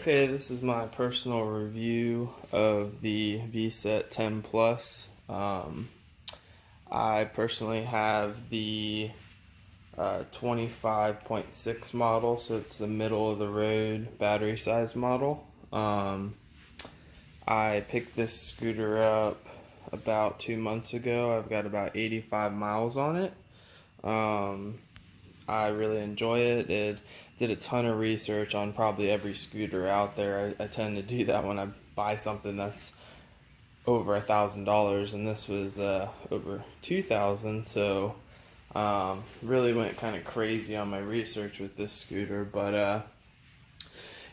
Okay, this is my personal review of the Vsett 10 Plus. I personally have the 25.6 model, so it's the middle of the road battery size model. I picked this scooter up about 2 months ago. I've got about 85 miles on it. I really enjoy it. It did a ton of research on probably every scooter out there. I tend to do that when I buy something that's over $1,000, and this was over 2,000. So really went kind of crazy on my research with this scooter. But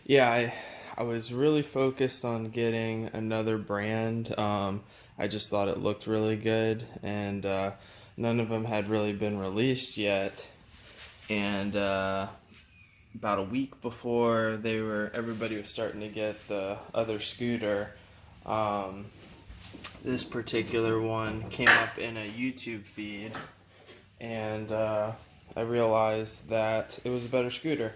yeah, I was really focused on getting another brand. I just thought it looked really good, and none of them had really been released yet. And about a week before everybody was starting to get the other scooter, this particular one came up in a YouTube feed, and I realized that it was a better scooter.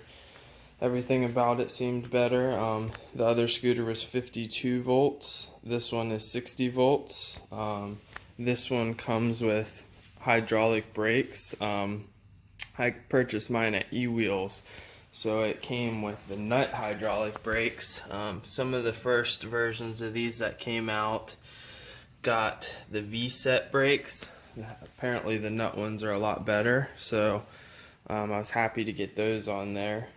Everything about it seemed better. The other scooter was 52 volts. This one is 60 volts. This one comes with hydraulic brakes. I purchased mine at eWheels, so it came with the Nutt hydraulic brakes. Some of the first versions of these that came out got the Vsett brakes. Apparently the Nutt ones are a lot better, so I was happy to get those on there.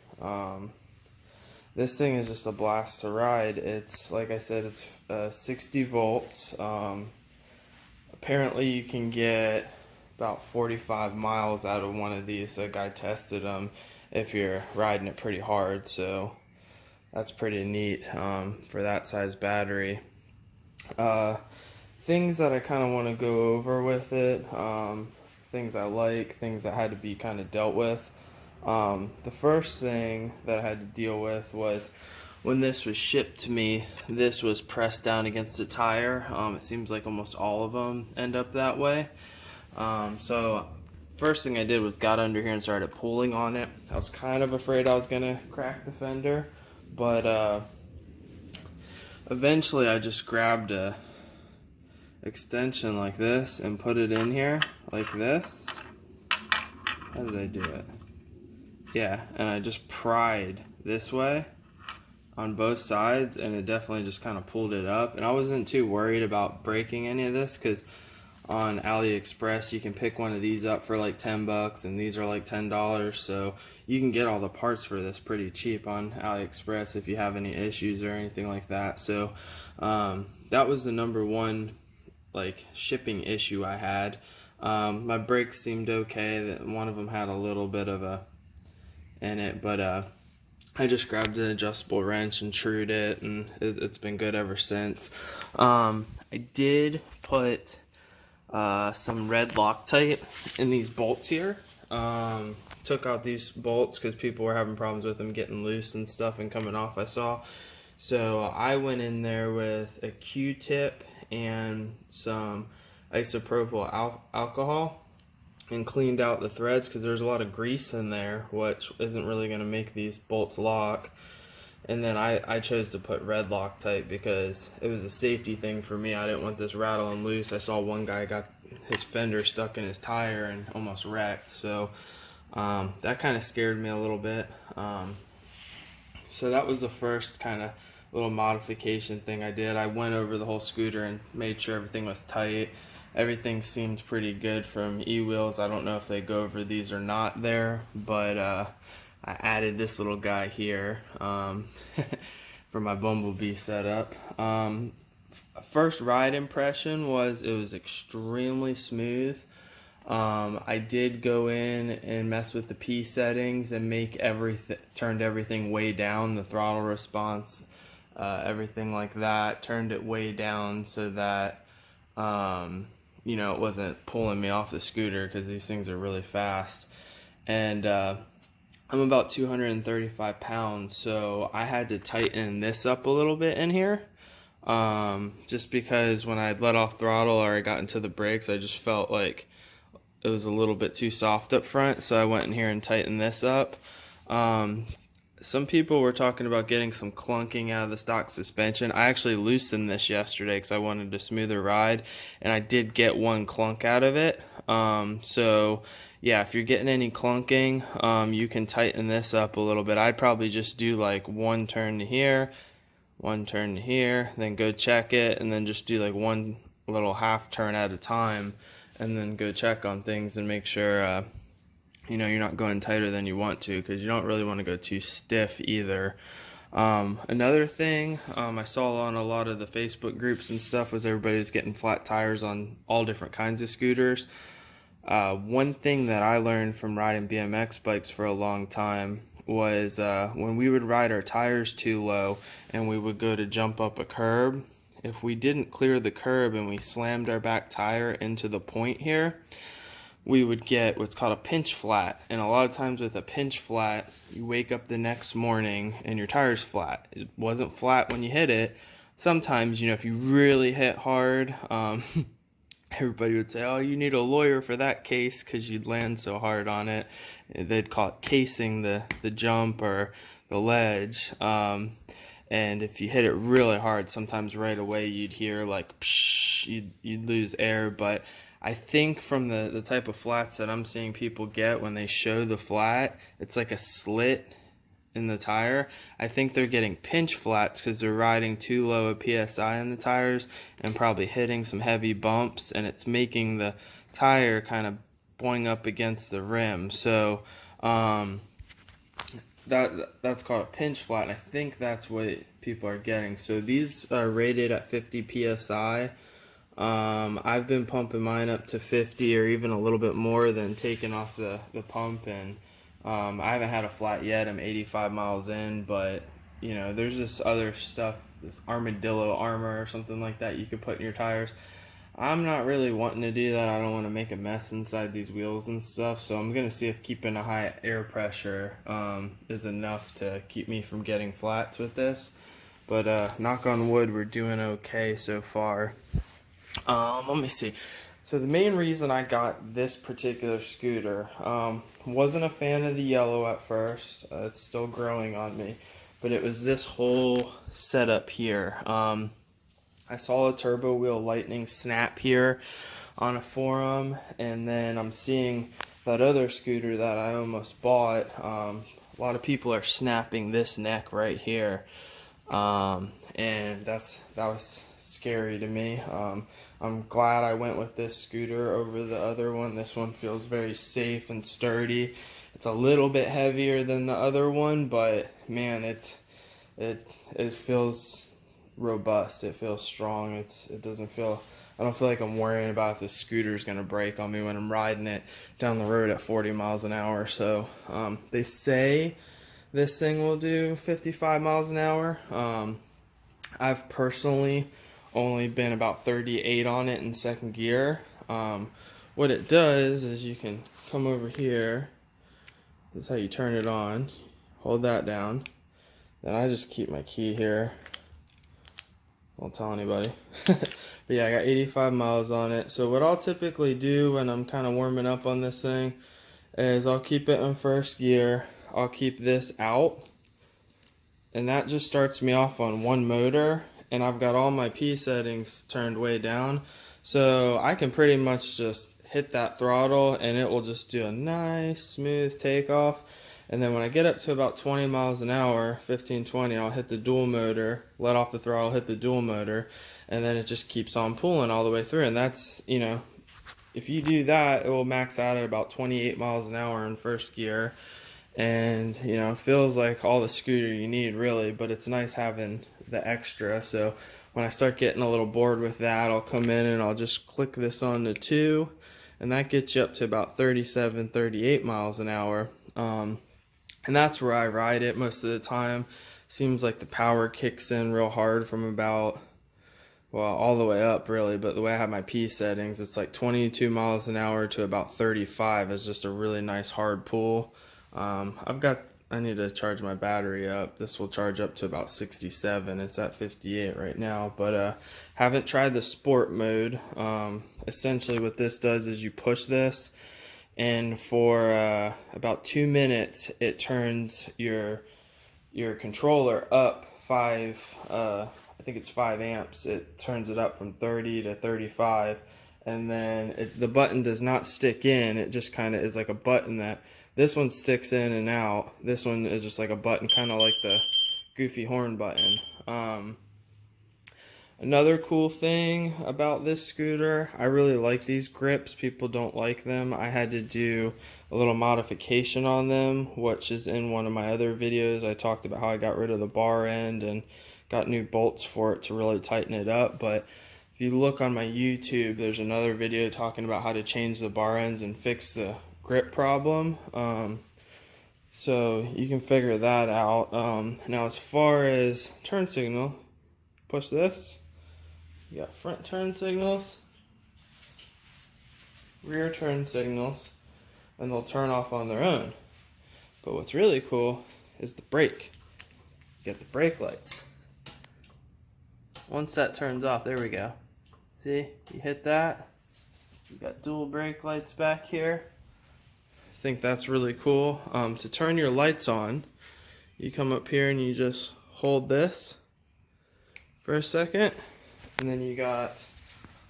This thing is just a blast to ride. It's, like I said, it's 60 volts. Apparently you can get about 45 miles out of one of these. A guy tested them if you're riding it pretty hard, so that's pretty neat for that size battery. Things that I kind of want to go over with it, things I like, things that had to be kind of dealt with. The first thing that I had to deal with was when this was shipped to me, this was pressed down against the tire. It seems like almost all of them end up that way. So first thing I did was got under here and started pulling on it. I was kind of afraid I was gonna crack the fender, but eventually I just grabbed a extension like this and put it in here like this. How did I do it? Yeah, and I just pried this way on both sides, and it definitely just kind of pulled it up. And I wasn't too worried about breaking any of this, because on AliExpress you can pick one of these up for like 10 bucks, and these are like $10, so you can get all the parts for this pretty cheap on AliExpress if you have any issues or anything like that. So that was the number one like shipping issue I had. My brakes seemed okay. One of them had a little bit of a in it, but I just grabbed an adjustable wrench and trued it, and it's been good ever since. I did put some red Loctite in these bolts here. Took out these bolts because people were having problems with them getting loose and stuff and coming off, I saw. So I went in there with a Q-tip and some isopropyl alcohol and cleaned out the threads, because there's a lot of grease in there, which isn't really going to make these bolts lock. And then I chose to put red Loctite because it was a safety thing for me. I didn't want this rattling loose. I saw one guy got his fender stuck in his tire and almost wrecked, so that kind of scared me a little bit. So that was the first kind of little modification thing I did. I went over the whole scooter and made sure everything was tight. Everything seemed pretty good from eWheels. I don't know if they go over these or not there, but I added this little guy here for my Bumblebee setup. First ride impression was it was extremely smooth. I did go in and mess with the P settings and turned everything way down, the throttle response, everything like that. Turned it way down so that you know, it wasn't pulling me off the scooter, because these things are really fast. And I'm about 235 pounds, so I had to tighten this up a little bit in here, just because when I let off throttle or I got into the brakes, I just felt like it was a little bit too soft up front, so I went in here and tightened this up. some people were talking about getting some clunking out of the stock suspension. I actually loosened this yesterday because I wanted a smoother ride, and I did get one clunk out of it. So yeah, if you're getting any clunking, you can tighten this up a little bit. I'd probably just do like one turn to here, one turn to here, then go check it, and then just do like one little half turn at a time, and then go check on things and make sure you know, you're not going tighter than you want to, because you don't really want to go too stiff either. Another thing I saw on a lot of the Facebook groups and stuff was everybody was getting flat tires on all different kinds of scooters. One thing that I learned from riding BMX bikes for a long time was when we would ride our tires too low and we would go to jump up a curb, if we didn't clear the curb and we slammed our back tire into the point here, we would get what's called a pinch flat. And a lot of times with a pinch flat, you wake up the next morning and your tire's flat. It wasn't flat when you hit it. Sometimes, you know, if you really hit hard, everybody would say, oh, you need a lawyer for that case because you'd land so hard on it. They'd call it casing the jump or the ledge. And if you hit it really hard, sometimes right away you'd hear like, psh, you'd lose air. But I think from the type of flats that I'm seeing people get when they show the flat, it's like a slit in the tire. I think they're getting pinch flats because they're riding too low a PSI in the tires and probably hitting some heavy bumps, and it's making the tire kind of boing up against the rim. So that's called a pinch flat, and I think that's what people are getting. So these are rated at 50 PSI. I've been pumping mine up to 50 or even a little bit more, than taking off the pump, and I haven't had a flat yet. I'm 85 miles in, but you know, there's this other stuff, this armadillo armor or something like that you could put in your tires. I'm not really wanting to do that. I don't want to make a mess inside these wheels and stuff, so I'm going to see if keeping a high air pressure is enough to keep me from getting flats with this. But knock on wood, we're doing okay so far. Let me see. So the main reason I got this particular scooter, wasn't a fan of the yellow at first. It's still growing on me, but it was this whole setup here. I saw a Turbowheel Lightning snap here on a forum, and then I'm seeing that other scooter that I almost bought. A lot of people are snapping this neck right here, and that was scary to me. I'm glad I went with this scooter over the other one. This one feels very safe and sturdy. It's a little bit heavier than the other one, but man, it feels robust. It feels strong. It doesn't feel, I don't feel like I'm worrying about if the scooter's gonna break on me when I'm riding it down the road at 40 miles an hour. So they say this thing will do 55 miles an hour. I've personally only been about 38 on it in second gear. What it does is, you can come over here. This is how you turn it on. Hold that down. Then I just keep my key here. Don't tell anybody. But yeah, I got 85 miles on it. So what I'll typically do when I'm kind of warming up on this thing is I'll keep it in first gear. I'll keep this out, and that just starts me off on one motor, and I've got all my P settings turned way down, so I can pretty much just hit that throttle and it will just do a nice smooth takeoff. And then when I get up to about 20 miles an hour, 15, 20, I'll hit the dual motor, let off the throttle, hit the dual motor, and then it just keeps on pulling all the way through. And that's, you know, if you do that, it will max out at about 28 miles an hour in first gear. And, you know, it feels like all the scooter you need, really, but it's nice having the extra. So when I start getting a little bored with that, I'll come in and I'll just click this on to 2, and that gets you up to about 37, 38 miles an hour. And that's where I ride it most of the time. Seems like the power kicks in real hard from about, well, all the way up really, but the way I have my P settings, it's like 22 miles an hour to about 35 is just a really nice hard pull. I need to charge my battery up. This will charge up to about 67. It's at 58 right now, but haven't tried the sport mode. Essentially what this does is you push this, and for about 2 minutes it turns your your controller up 5, I think it's 5 amps. It turns it up from 30 to 35, and then the button does not stick in. It just kind of is like a button that this one sticks in and out. This one is just like a button, kind of like the goofy horn button. Another cool thing about this scooter, I really like these grips. People don't like them. I had to do a little modification on them, which is in one of my other videos. I talked about how I got rid of the bar end and got new bolts for it to really tighten it up. But if you look on my YouTube, there's another video talking about how to change the bar ends and fix the grip problem. So you can figure that out. Now as far as turn signal, push this. You got front turn signals, rear turn signals, and they'll turn off on their own. But what's really cool is the brake. You get the brake lights. Once that turns off, there we go. See, you hit that. You got dual brake lights back here. I think that's really cool. To turn your lights on, you come up here and you just hold this for a second. And then you got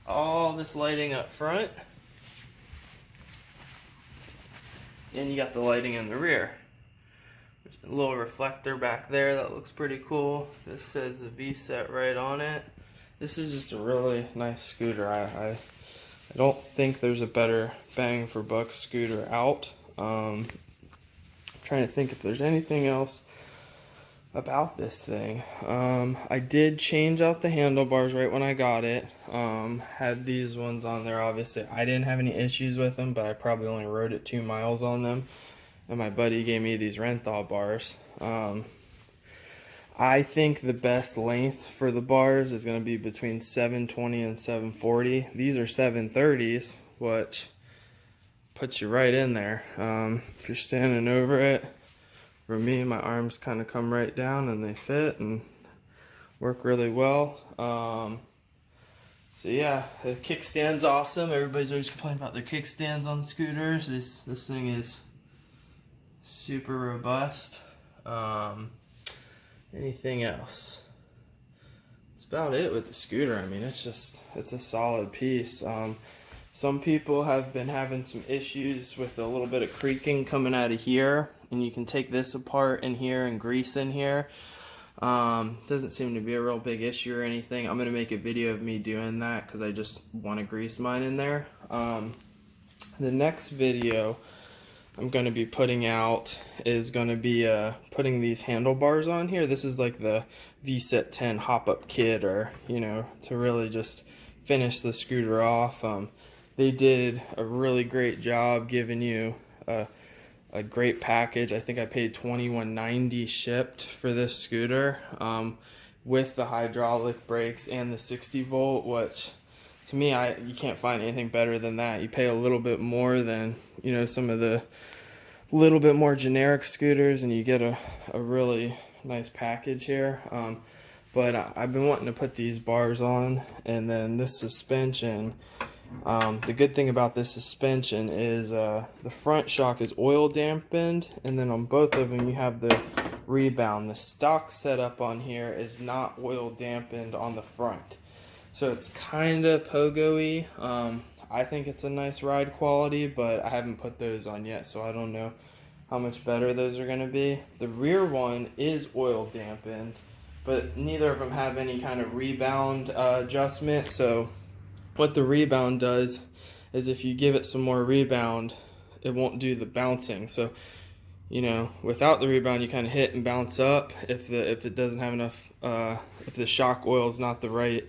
all this lighting up front. And you got the lighting in the rear. A little reflector back there that looks pretty cool. This says the Vsett right on it. This is just a really nice scooter. I don't think there's a better bang for buck scooter out. I'm trying to think if there's anything else about this thing. I did change out the handlebars right when I got it. Had these ones on there. Obviously I didn't have any issues with them, but I probably only rode it 2 miles on them, and my buddy gave me these Renthal bars. I think the best length for the bars is going to be between 720 and 740. These are 730s, which puts you right in there. If you're standing over it, for me, my arms kind of come right down and they fit and work really well. So yeah, the kickstand's awesome. Everybody's always complaining about their kickstands on scooters. This thing is super robust. Anything else? That's about it with the scooter. I mean, it's a solid piece. Some people have been having some issues with a little bit of creaking coming out of here, and you can take this apart in here and grease in here. Doesn't seem to be a real big issue or anything. I'm gonna make a video of me doing that because I just want to grease mine in there. The next video I'm going to be putting out is going to be putting these handlebars on here. This is like the Vsett 10 hop-up kit, or, you know, to really just finish the scooter off. They did a really great job giving you a great package. I think I paid $21.90 shipped for this scooter, with the hydraulic brakes and the 60 volt, which to me, you can't find anything better than that. You pay a little bit more than, you know, some of the little bit more generic scooters, and you get a really nice package here. But I've been wanting to put these bars on, and then this suspension. The good thing about this suspension is the front shock is oil dampened, and then on both of them you have the rebound. The stock setup on here is not oil dampened on the front. So it's kind of pogo-y. I think it's a nice ride quality, but I haven't put those on yet, so I don't know how much better those are going to be. The rear one is oil dampened, but neither of them have any kind of rebound adjustment. So what the rebound does is if you give it some more rebound, it won't do the bouncing. So, you know, without the rebound, you kind of hit and bounce up. If it doesn't have enough, if the shock oil is not the right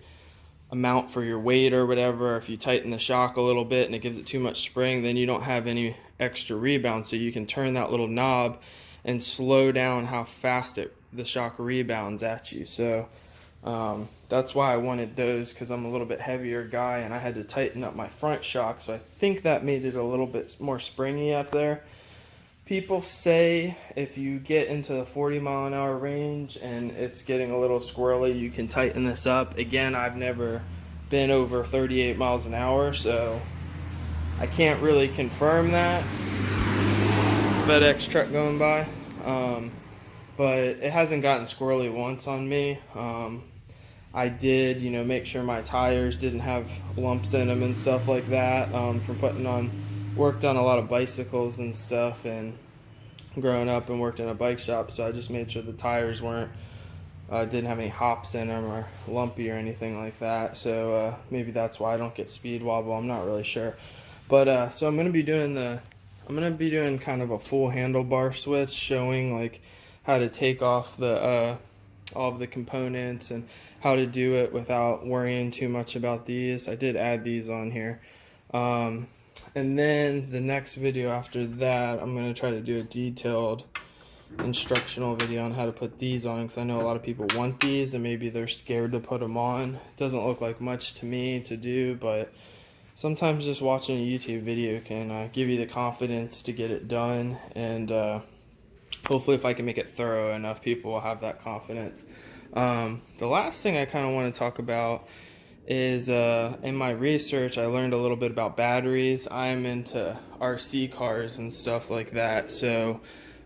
amount for your weight or whatever, if you tighten the shock a little bit and it gives it too much spring, then you don't have any extra rebound. So you can turn that little knob and slow down how fast the shock rebounds at you. So that's why I wanted those, because I'm a little bit heavier guy and I had to tighten up my front shock. So I think that made it a little bit more springy up there. People say if you get into the 40-mile-an-hour range and it's getting a little squirrely, you can tighten this up. Again, I've never been over 38 miles an hour, so I can't really confirm that. FedEx truck going by. but it hasn't gotten squirrely once on me. I did, you know, make sure my tires didn't have lumps in them and stuff like that, from worked on a lot of bicycles and stuff, and growing up and worked in a bike shop, so I just made sure the tires didn't have any hops in them or lumpy or anything like that. So maybe that's why I don't get speed wobble. I'm not really sure, but so I'm gonna be doing kind of a full handlebar switch, showing like how to take off the all of the components and how to do it without worrying too much about these. I did add these on here. And then the next video after that, I'm going to try to do a detailed instructional video on how to put these on, because I know a lot of people want these and maybe they're scared to put them on. It doesn't look like much to me to do, but sometimes just watching a YouTube video can give you the confidence to get it done, and hopefully if I can make it thorough enough, people will have that confidence. The last thing I kind of want to talk about is in my research I learned a little bit about batteries. I'm into RC cars and stuff like that, so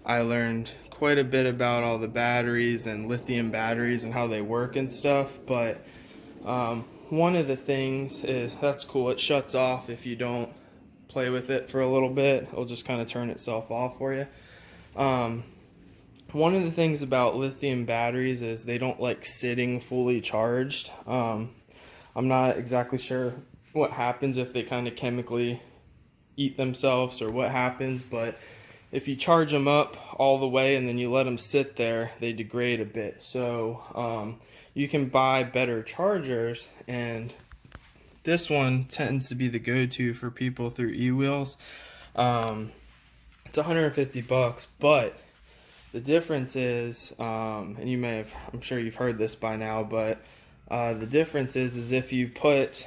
I learned quite a bit about all the batteries and lithium batteries and how they work and stuff. But one of the things is, that's cool, it shuts off if you don't play with it for a little bit. It'll just kind of turn itself off for you. One of the things about lithium batteries is they don't like sitting fully charged. I'm not exactly sure what happens if they kind of chemically eat themselves or what happens, but if you charge them up all the way and then you let them sit there, they degrade a bit. So you can buy better chargers, and this one tends to be the go-to for people through eWheels. It's $150, but the difference is, and I'm sure you've heard this by now, but the difference is if you put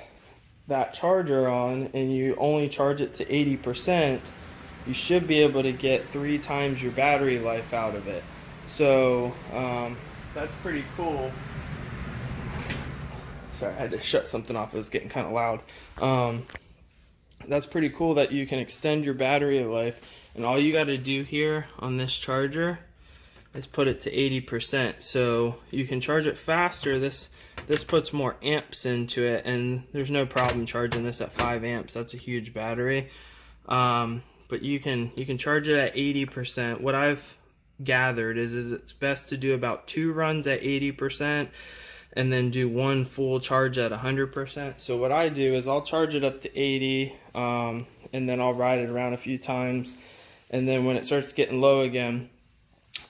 that charger on and you only charge it to 80%, you should be able to get 3 times your battery life out of it. So that's pretty cool. Sorry, I had to shut something off. It was getting kind of loud. That's pretty cool that you can extend your battery life, and all you got to do here on this charger is put it to 80%, so you can charge it faster. This puts more amps into it, and there's no problem charging this at 5 amps. That's a huge battery. But you can charge it at 80%. What I've gathered is it's best to do about 2 runs at 80% and then do 1 full charge at 100%. So what I do is I'll charge it up to 80, and then I'll ride it around a few times, and then when it starts getting low again,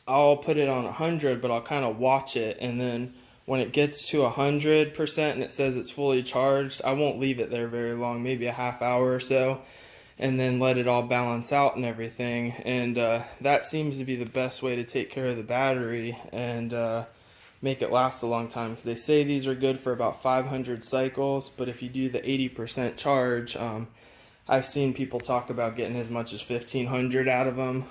I'll put it on 100, but I'll kind of watch it, and then when it gets to 100% and it says it's fully charged, I won't leave it there very long, maybe a half hour or so, and then let it all balance out and everything. And that seems to be the best way to take care of the battery and make it last a long time, because they say these are good for about 500 cycles, but if you do the 80% charge, I've seen people talk about getting as much as 1,500 out of them.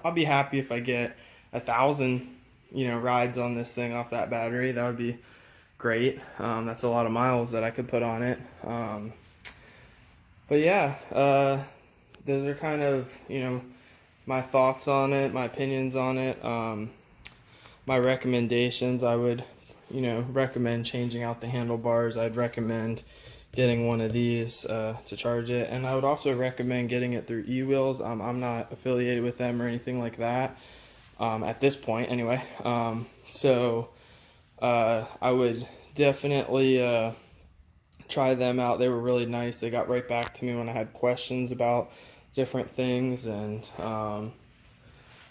I'll be happy if I get 1,000, rides on this thing off that battery. That would be great. That's a lot of miles that I could put on it. But yeah, those are kind of, my thoughts on it, my opinions on it, my recommendations. I would, recommend changing out the handlebars. I'd recommend getting one of these to charge it, and I would also recommend getting it through eWheels. I'm not affiliated with them or anything like that at this point anyway. So I would definitely try them out. They were really nice. They got right back to me when I had questions about different things, and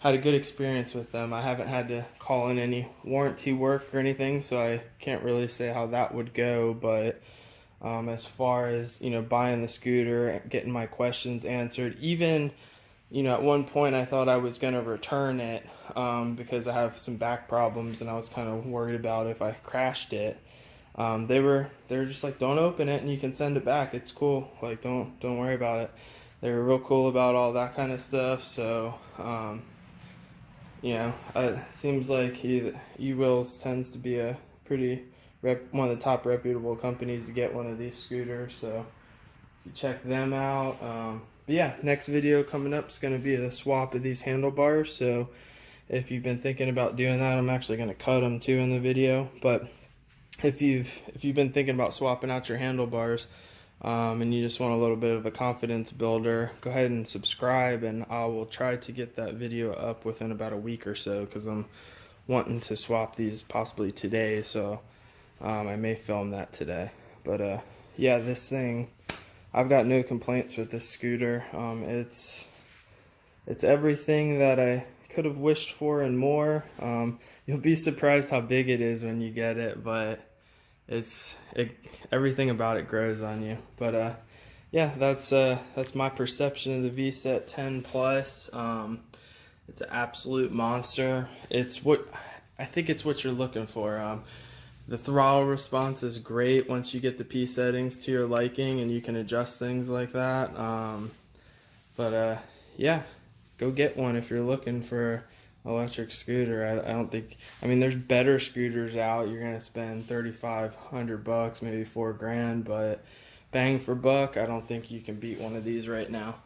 had a good experience with them. I haven't had to call in any warranty work or anything, so I can't really say how that would go, but as far as buying the scooter, getting my questions answered, even at one point I thought I was going to return it because I have some back problems and I was kind of worried about if I crashed it. They were just like, don't open it and you can send it back, it's cool, like don't worry about it. They were real cool about all that kind of stuff. So it seems like eWheels tends to be a pretty one of the top reputable companies to get one of these scooters, so you check them out. But yeah, next video coming up is going to be a swap of these handlebars, so if you've been thinking about doing that. I'm actually going to cut them too in the video. But if you've been thinking about swapping out your handlebars, and you just want a little bit of a confidence builder, go ahead and subscribe, and I will try to get that video up within about a week or so, because I'm wanting to swap these possibly today, so I may film that today. But yeah, this thing, I've got no complaints with this scooter. It's everything that I could have wished for and more. You'll be surprised how big it is when you get it, but everything about it grows on you. But yeah, that's my perception of the Vsett 10 Plus. It's an absolute monster. I think it's what you're looking for. The throttle response is great once you get the P settings to your liking, and you can adjust things like that. But yeah, go get one if you're looking for electric scooter. I mean, there's better scooters out. You're gonna spend $3,500, maybe $4,000, but bang for buck, I don't think you can beat one of these right now.